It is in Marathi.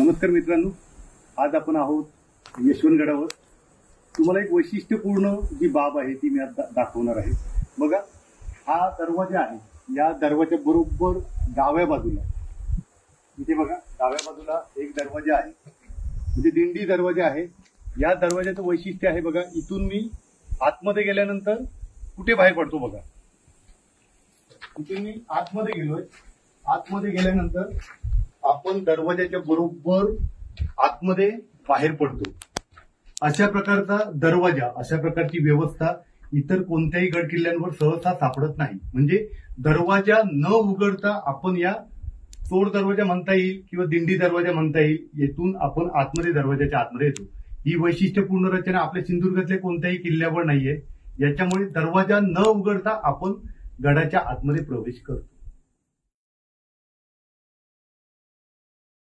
नमस्कार मित्रांनो, आज आपण आहोत यशवंतगडावर। तुम्हाला एक वैशिष्ट्यपूर्ण जी बाब आहे ती मी आता दाखवणार आहे। बघा, हा दरवाजा आहे, या दरवाजा बरोबर डाव्या बाजूला इथे बघा, डाव्या बाजूला एक दरवाजा आहे, म्हणजे दिंडी दरवाजा आहे। या दरवाजाचं वैशिष्ट्य आहे बघा, इथून मी आतमध्ये गेल्यानंतर कुठे बाहेर पडतो बघा। इथून मी आतमध्ये गेलोय, आतमध्ये गेल्यानंतर आपण दरवाजाच्या बरोबर आतमध्ये बाहेर पडतो। अशा प्रकारचा दरवाजा, अशा प्रकारची व्यवस्था इतर कोणत्याही गड किल्ल्यांवर सहसा सापडत नाही। म्हणजे दरवाजा न उघडता आपण या चोर दरवाजा म्हणता येईल किंवा दिंडी दरवाजा म्हणता येईल, येथून आपण आतमध्ये दरवाजाच्या आतमध्ये येतो। ही वैशिष्ट्यपूर्ण रचना आपल्या सिंधुदुर्गातल्या कोणत्याही किल्ल्यावर नाहीये। याच्यामुळे दरवाजा न उघडता आपण गडाच्या आतमध्ये प्रवेश करतो।